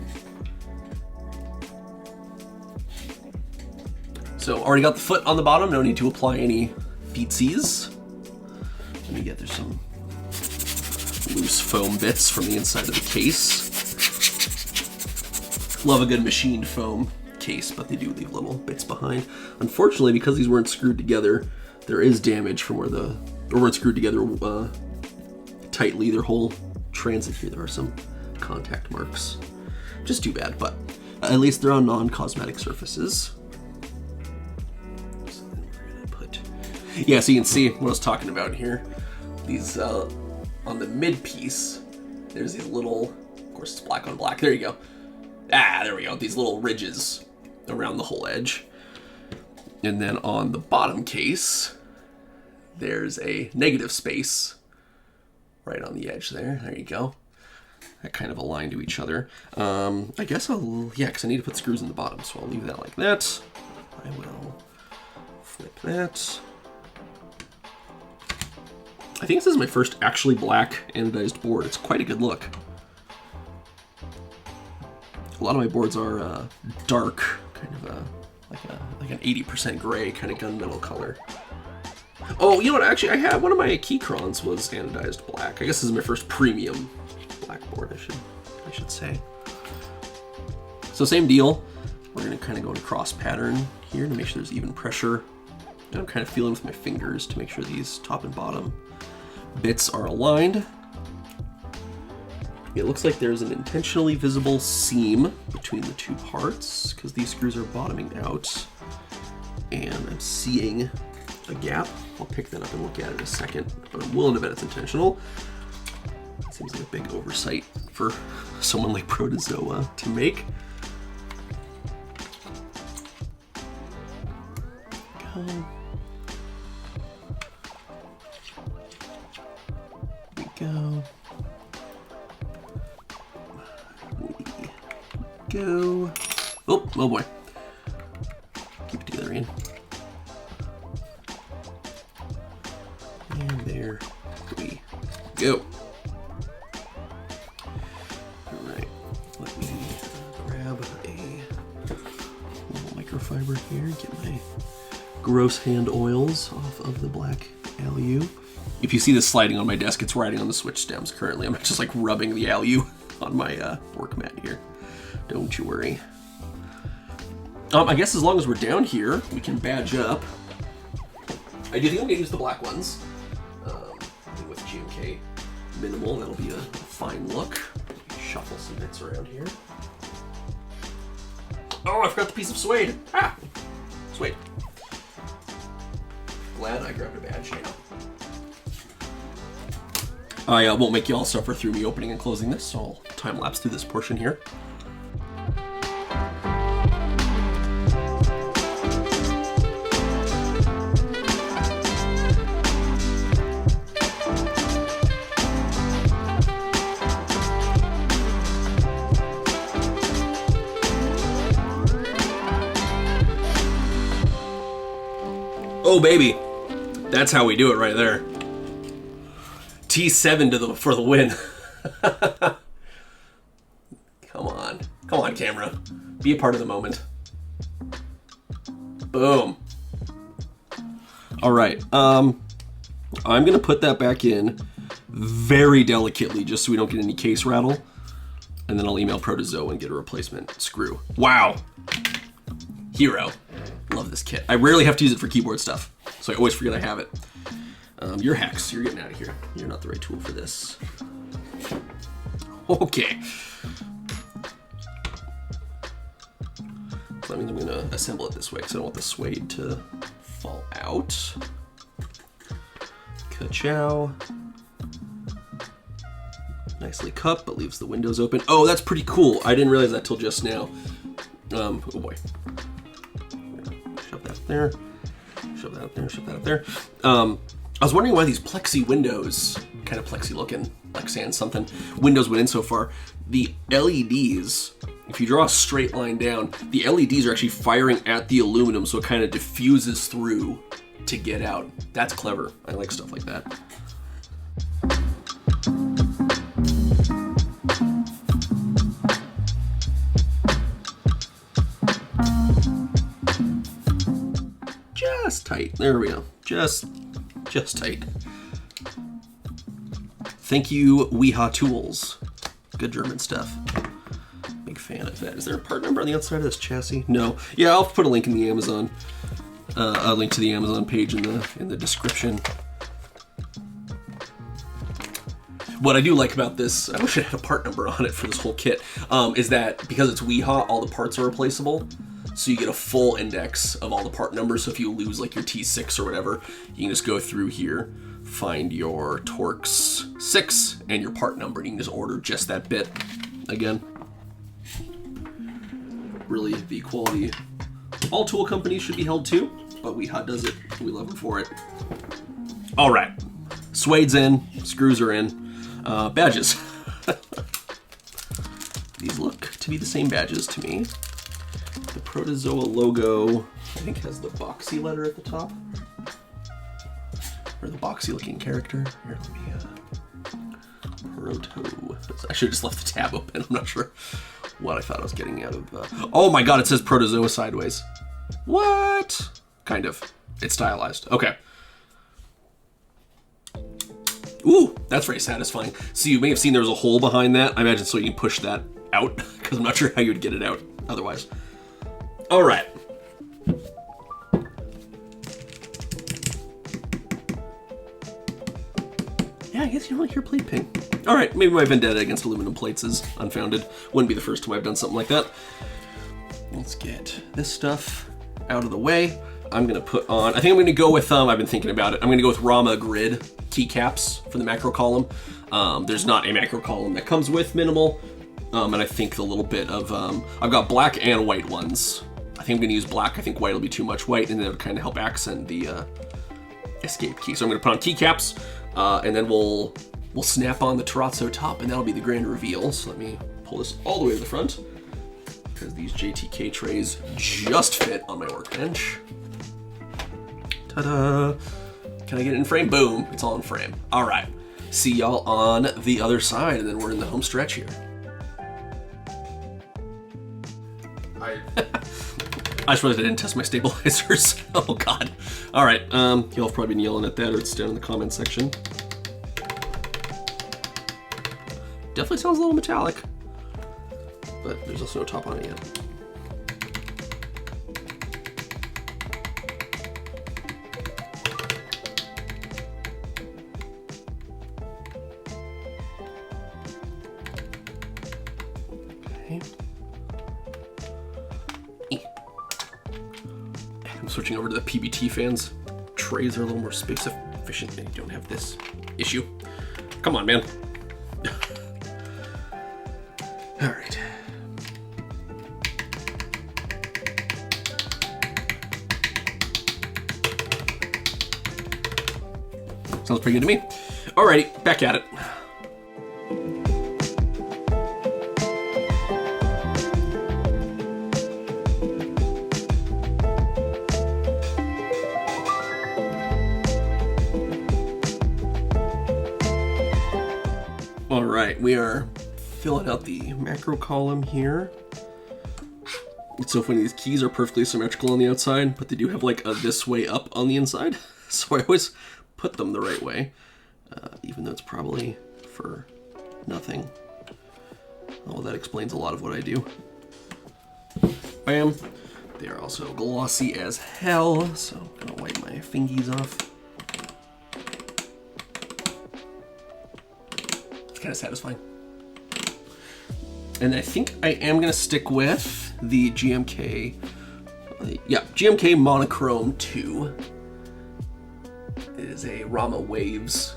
So already got the foot on the bottom. No need to apply any feetsies. Let me get, there's some loose foam bits from the inside of the case. Love a good machined foam case, but they do leave little bits behind. Unfortunately, because these weren't screwed together, there is damage from where weren't screwed together tightly. Their whole transit here, there are some contact marks. Just too bad, but at least they're on non-cosmetic surfaces. So then we're gonna put, yeah, so you can see what I was talking about here. These on the mid piece, there's these little, of course it's black on black. There you go. Ah, there we go. These little ridges around the whole edge. And then on the bottom case, there's a negative space right on the edge there. There you go. That kind of aligned to each other. I guess yeah, because I need to put screws in the bottom, so I'll leave that like that. I will flip that. I think this is my first actually black anodized board. It's quite a good look. A lot of my boards are dark, kind of like an 80% gray kind of gunmetal color. Oh, you know what? Actually, I had one of my Keycrons was anodized black. I guess this is my first premium black board. I should say. So same deal. We're gonna kind of go in a cross pattern here to make sure there's even pressure. And I'm kind of feeling with my fingers to make sure these top and bottom bits are aligned. It looks like there's an intentionally visible seam between the two parts because these screws are bottoming out. And I'm seeing a gap. I'll pick that up and look at it in a second, but I'm willing to bet it's intentional. Seems like a big oversight for someone like Protozoa to make. Go. There we go. Go. Oh boy. Keep it together, Ian. And there we go. All right. Let me grab a little microfiber here. Get my gross hand oils off of the black alu. If you see this sliding on my desk, it's riding on the switch stems currently. I'm just like rubbing the alu on my work mat here. Don't you worry. I guess as long as we're down here, we can badge up. I do think I'm gonna use the black ones. With GMK minimal, that'll be a fine look. Shuffle some bits around here. Oh, I forgot the piece of suede. Ah, suede. Glad I grabbed a badge now. I won't make you all suffer through me opening and closing this, so I'll time lapse through this portion here. Oh baby, that's how we do it right there. T7 for the win. Come on, camera, be a part of the moment. Boom. All right, I'm gonna put that back in very delicately, just so we don't get any case rattle, and then I'll email Protozoa and get a replacement screw. Wow, hero. Love this kit. I rarely have to use it for keyboard stuff, so I always forget I have it. You're Hex. You're getting out of here. You're not the right tool for this. Okay. So that means I'm going to assemble it this way because I don't want the suede to fall out. Ka-chow. Nicely cut, but leaves the windows open. Oh, that's pretty cool. I didn't realize that till just now. Oh boy. Shove that up there. Shove that up there. Shove that up there. I was wondering why these plexi windows kind kind of plexi looking, like saying something. Windows went in so far. The LEDs, if you draw a straight line down, the LEDs are actually firing at the aluminum, so it kind of diffuses through to get out. That's clever. I like stuff like that. Just tight. There we go. Just tight. Thank you, Weha Tools. Good German stuff. Big fan of that. Is there a part number on the outside of this chassis? No. Yeah, I'll put a link in the Amazon. A link to the Amazon page in the description. What I do like about this, I wish it had a part number on it for this whole kit, is that because it's Weha, all the parts are replaceable. So you get a full index of all the part numbers. So if you lose like your T6 or whatever, you can just go through here, find your Torx 6 and your part number, and you can just order just that bit again. Really, the quality all tool companies should be held to, but Weha does it. We love them for it. All right, suede's in, screws are in, badges. These look to be the same badges to me. The Protozoa logo, I think, has the boxy letter at the top. Or the boxy looking character. Here, let me, Proto. I should have just left the tab open. I'm not sure what I thought I was getting out of. Oh my god, it says Protozoa sideways. What? Kind of. It's stylized. Okay. Ooh, that's very satisfying. So you may have seen there was a hole behind that. I imagine so you can push that out, because I'm not sure how you would get it out otherwise. All right. Yeah, I guess you don't like your plate ping. All right, maybe my vendetta against aluminum plates is unfounded. Wouldn't be the first time I've done something like that. Let's get this stuff out of the way. I'm gonna put on, I think I'm gonna go with, I've been thinking about it. I'm gonna go with Rama Grid keycaps for the macro column. There's not a macro column that comes with minimal. And I think the little bit of, I've got black and white ones. I think I'm gonna use black. I think white will be too much white, and then it would kind of help accent the escape key. So I'm gonna put on keycaps, and then we'll snap on the Terrazzo top, and that'll be the grand reveal. So let me pull this all the way to the front, because these JTK trays just fit on my workbench. Ta-da! Can I get it in frame? Boom, it's all in frame. All right, see y'all on the other side, and then we're in the home stretch here. I just realized I didn't test my stabilizers. Oh god. All right, y'all have probably been yelling at that, or it's down in the comment section. Definitely sounds a little metallic, but there's also no top on it yet. Okay. I'm switching over to the PBT fans. Trays are a little more space efficient, and you don't have this issue. Come on, man. All right. Sounds pretty good to me. Alrighty, back at it. All right, we are filling out the macro column here. It's so funny, these keys are perfectly symmetrical on the outside, but they do have like a this way up on the inside. So I always put them the right way, even though it's probably for nothing. Oh, that explains a lot of what I do. Bam. They are also glossy as hell, so I'm gonna wipe my fingies off. It's kind of satisfying. And I think I am gonna stick with the GMK, GMK Monochrome 2. It is a Rama Waves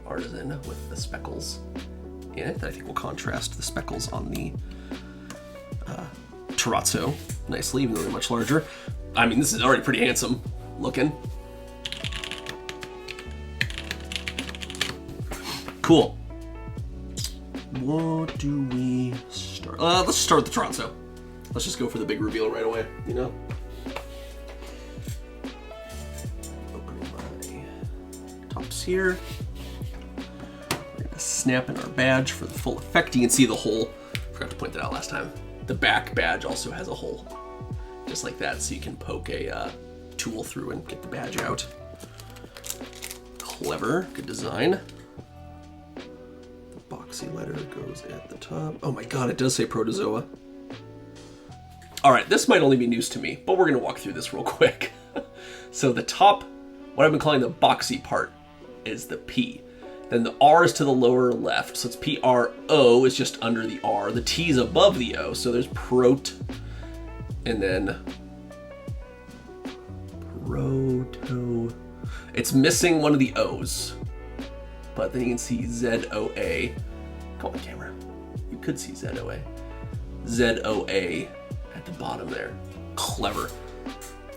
artisan with the speckles in it that I think will contrast the speckles on the Terrazzo nicely, even though they're much larger. I mean, this is already pretty handsome looking. Cool. What do we start? Let's start with the Terrazzo. Let's just go for the big reveal right away, you know? Opening my tops here. We're gonna snap in our badge for the full effect. You can see the hole. Forgot to point that out last time. The back badge also has a hole, just like that, so you can poke a tool through and get the badge out. Clever, good design. The boxy letter goes at the top. Oh my god, it does say Protozoa. Alright, this might only be news to me, but we're gonna walk through this real quick. So the top, what I've been calling the boxy part, is the P. Then the R is to the lower left, so it's P-R-O is just under the R. The T is above the O, so there's prot, and then proto. It's missing one of the O's, but then you can see Z-O-A. Come on, camera. You could see Z-O-A. Z-O-A at the bottom there. Clever.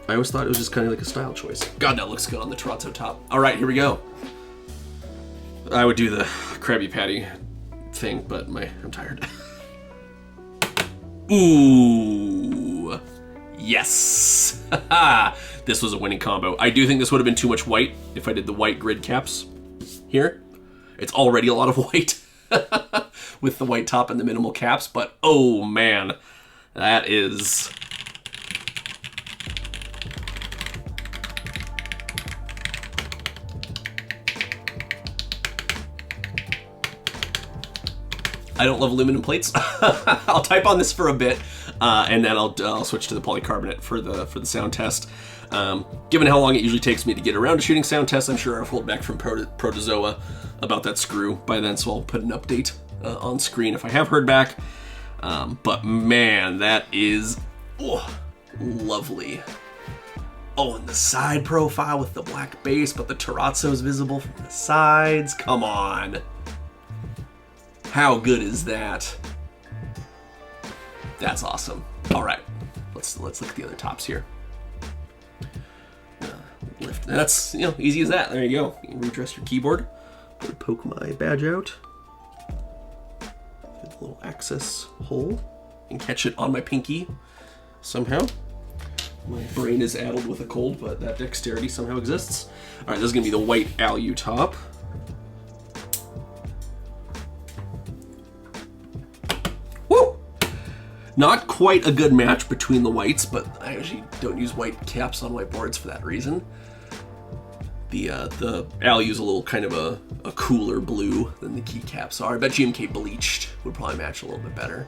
I always thought it was just kind of like a style choice. God, that looks good on the Terrazzo top. All right, here we go. I would do the Krabby Patty thing, but I'm tired. Ooh, yes. This was a winning combo. I do think this would have been too much white if I did the white grid caps here. It's already a lot of white with the white top and the minimal caps, but oh man, that is... I don't love aluminum plates. I'll type on this for a bit, and then I'll switch to the polycarbonate for the sound test. Given how long it usually takes me to get around to shooting sound tests, I'm sure I've heard back from Protozoa about that screw by then, so I'll put an update on screen if I have heard back. But man, that is lovely. Oh, and the side profile with the black base, but the Terrazzo is visible from the sides. Come on. How good is that? That's awesome. All right, let's look at the other tops here. Lift. That's easy as that. There you go. You can redress your keyboard. I'm gonna poke my badge out. Get the little access hole and catch it on my pinky somehow. My brain is addled with a cold, but that dexterity somehow exists. All right, this is gonna be the white alu top. Not quite a good match between the whites, but I actually don't use white caps on whiteboards for that reason. The alu's a little kind of a cooler blue than the keycaps are. I bet GMK bleached would probably match a little bit better.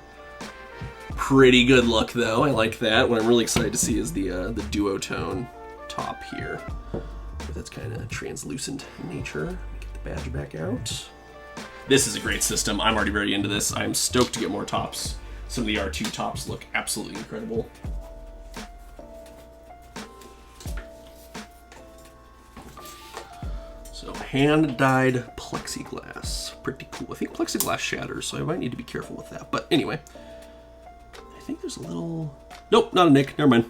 Pretty good look though, I like that. What I'm really excited to see is the duotone top here. But that's kind of translucent in nature. Get the badge back out. This is a great system. I'm already very into this. I'm stoked to get more tops. Some of the R2 tops look absolutely incredible. So hand-dyed plexiglass, pretty cool. I think plexiglass shatters, so I might need to be careful with that. But anyway, I think there's a little, nope, not a nick, never mind.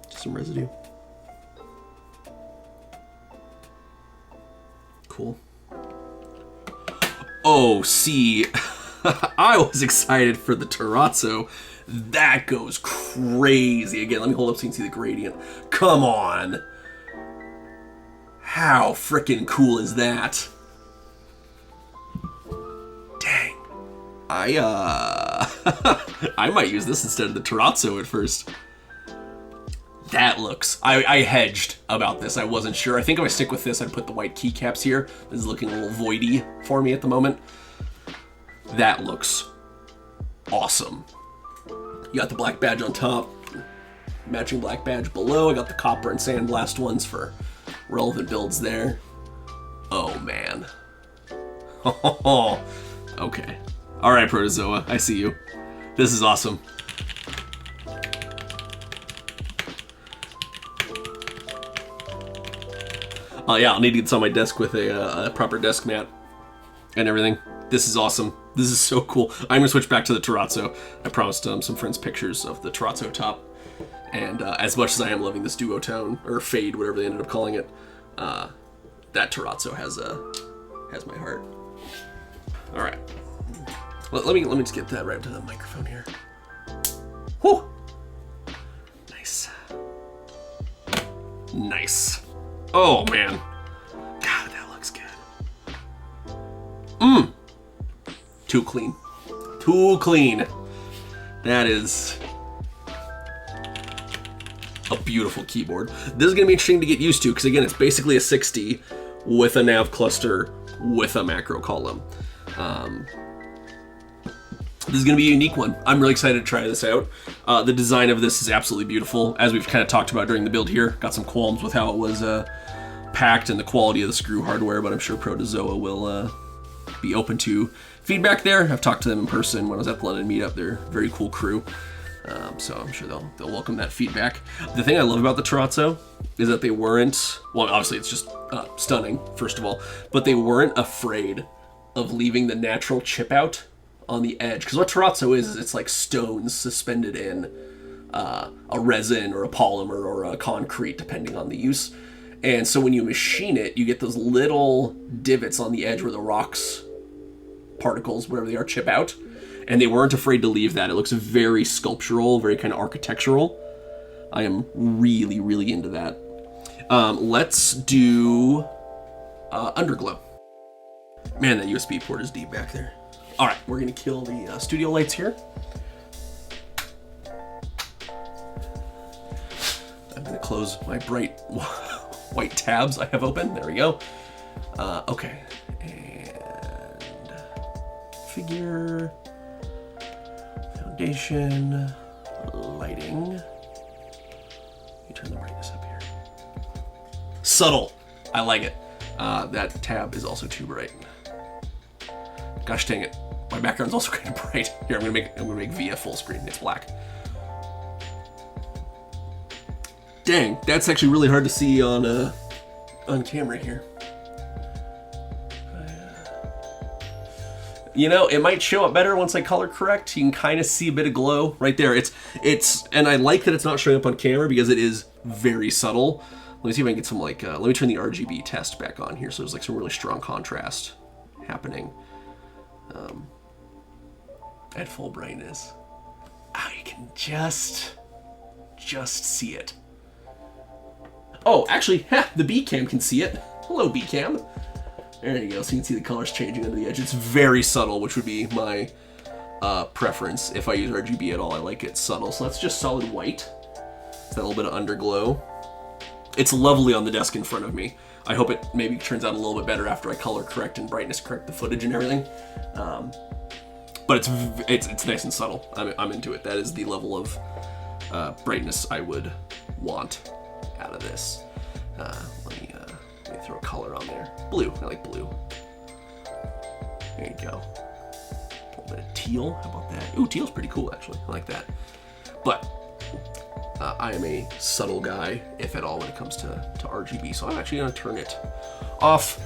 Just some residue. Cool. Oh, see, I was excited for the Terrazzo. That goes crazy. Again, let me hold up so you can see the gradient. Come on. How freaking cool is that? Dang. I might use this instead of the Terrazzo at first. That looks, I hedged about this. I wasn't sure. I think if I stick with this, I'd put the white keycaps here. This is looking a little voidy for me at the moment. That looks awesome. You got the black badge on top, matching black badge below. I got the copper and sandblast ones for relevant builds there. Oh man. Okay. All right, Protozoa, I see you. This is awesome. Yeah, I'll need to get this on my desk with a proper desk mat and everything. This is awesome. This is so cool. I'm gonna switch back to the Terrazzo. I promised some friends pictures of the Terrazzo top. And as much as I am loving this duotone, or fade, whatever they ended up calling it, that Terrazzo has has my heart. All right. Let me just get that right to the microphone here. Whew. Nice. Nice. Oh man. God, that looks good. Too clean. Too clean. That is a beautiful keyboard. This is gonna be interesting to get used to because again, it's basically a 60 with a nav cluster with a macro column. This is going to be a unique one. I'm really excited to try this out. The design of this is absolutely beautiful. As we've kind of talked about during the build here, got some qualms with how it was packed and the quality of the screw hardware, but I'm sure Protozoa will be open to feedback there. I've talked to them in person when I was at the London meetup. They're a very cool crew. So I'm sure they'll welcome that feedback. The thing I love about the Terrazzo is that they weren't, well, obviously it's just stunning, first of all, but they weren't afraid of leaving the natural chip out on the edge. Because what Terrazzo is it's like stones suspended in a resin or a polymer or a concrete, depending on the use. And so when you machine it, you get those little divots on the edge where the rocks, particles, whatever they are, chip out. And they weren't afraid to leave that. It looks very sculptural, very kind of architectural. I am really, really into that. Let's do underglow. Man, that USB port is deep back there. All right, we're gonna kill the studio lights here. I'm gonna close my bright white tabs I have open. There we go. Okay, and figure, foundation, lighting. Let me turn the brightness up here. Subtle, I like it. That tab is also too bright. Gosh dang it. My background's also kind of bright. Here, I'm gonna make Via full screen. It's black. Dang, that's actually really hard to see on camera here. You know, it might show up better once I color correct. You can kind of see a bit of glow right there. And I like that it's not showing up on camera because it is very subtle. Let me see if I can get some like, let me turn the RGB test back on here. So there's like some really strong contrast happening. At full brightness. Oh, you can just see it. Oh, actually, the B cam can see it. Hello, B cam. There you go, so you can see the colors changing under the edge. It's very subtle, which would be my preference if I use RGB at all. I like it subtle. So that's just solid white. It's that little bit of underglow. It's lovely on the desk in front of me. I hope it maybe turns out a little bit better after I color correct and brightness correct the footage and everything. But it's nice and subtle. I'm into it. That is the level of brightness I would want out of this. Let me throw a color on there. Blue. I like blue. There you go. A little bit of teal. How about that? Ooh, teal's pretty cool actually. I like that. But I am a subtle guy, if at all, when it comes to RGB. So I'm actually going to turn it off.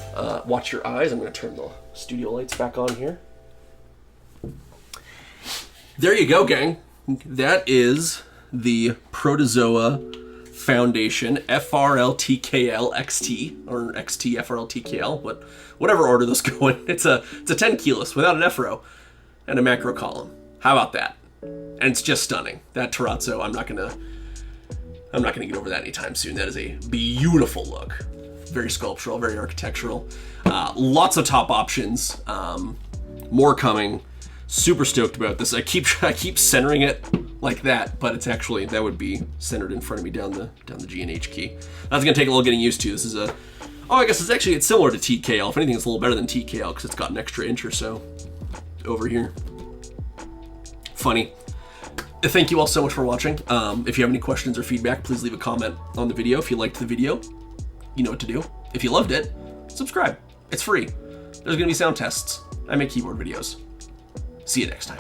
Watch your eyes. I'm going to turn the studio lights back on here. There you go, gang. That is the Protozoa Foundation FRL TKL XT, or XT FRL TKL, but whatever order those go in. It's a 10 keyless without an FRO and a macro column. How about that? And it's just stunning. That Terrazzo, I'm not gonna get over that anytime soon. That is a beautiful look. Very sculptural, very architectural. Lots of top options. More coming. Super stoked about this. I keep centering it like that, but it's actually, that would be centered in front of me down the G and H key. That's gonna take a little getting used to. This is I guess it's similar to TKL. If anything, it's a little better than TKL because it's got an extra inch or so over here. Funny. Thank you all so much for watching. If you have any questions or feedback, please leave a comment on the video. If you liked the video, you know what to do. If you loved it, subscribe. It's free. There's gonna be sound tests. I make keyboard videos. See you next time.